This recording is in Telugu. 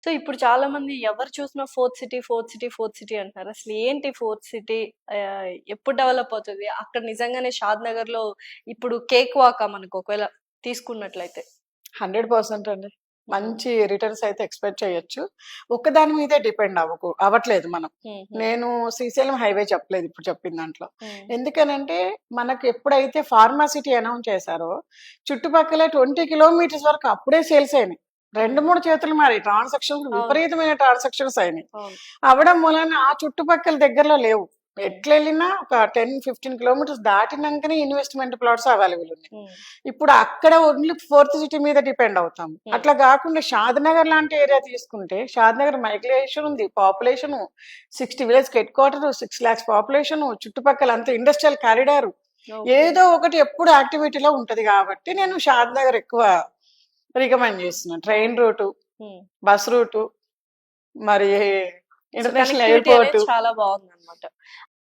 సో ఇప్పుడు చాలా మంది ఎవరు చూసినా fourth city, fourth city, fourth city అంటున్నారు. అసలు ఏంటి ఫోర్త్ సిటీ? ఎప్పుడు డెవలప్ అవుతది? అక్కడ నిజంగానే షాద్ నగర్‌లో ఇప్పుడు కేక్ వాకా మనకు ఒకవేళ తీసుకున్నట్లయితే? 100% అండి. హ్మ్. మంచి రిటర్న్స్ అయితే ఎక్స్‌పెక్ట్ చేయొచ్చు. ఒక్కదాని మీదే డిపెండ్ అవ్వట్లేదు మనం. హ్మ్. హ్మ్. నేను శ్రీశైలం హైవే చెప్పలేదు ఇప్పుడు చెప్పిన దాంట్లో. హ్మ్. ఎందుకనంటే మనకు ఎప్పుడైతే ఫార్మాసిటీ అనౌన్స్ చేశారో చుట్టుపక్కల 20 కిలోమీటర్స్ వరకు అప్పుడే సేల్స్ అయినాయి. 2, హ్మ్. 3 చేతులు మారాయి. ట్రాన్సాక్షన్స్ అవును. విపరీతమైన ట్రాన్సాక్షన్స్ అయినాయి. అవును. అవ్వడం మూలాన ఆ చుట్టుపక్కల దగ్గరలో లేవు. హ్మ్. ఎట్లెళ్ళినా ఒక 10, 15 కిలోమీటర్స్ దాటినంకనే ఇన్వెస్ట్‌మెంట్ ప్లాట్స్ అవైలబుల్ ఉన్నాయి. హ్మ్. ఇప్పుడు అక్కడ ఓన్లీ ఫోర్త్ సిటీ మీద డిపెండ్ అవుతాం. హ్మ్. అట్లా గాకుండా షాద్‌నగర్ లాంటి ఏరియా తీసుకుంటే షాద్‌నగర్ మైగ్రేషన్ ఉంది. పాపులేషను 60 విలేజ్‌కి హెడ్ క్వార్టర్, 6 లాక్స్ పాపులేషను, చుట్టుపక్కల అంతా ఇండస్ట్రియల్ కారిడార్ ఓకే. ఏదో ఒకటి ఎప్పుడు యాక్టివిటీలో ఉంటది కాబట్టి నేను షాద్‌నగర్ ఎక్కువ రికమెండ్ చేస్తున్నాను. Train okay. రూటు, హ్మ్. బస్ రూటు, మరి సో ఇంటర్నేషనల్ కనెక్టివిటీ అనేది ఎయిర్‌పోర్టు. చాలా బావుందన్నమాట.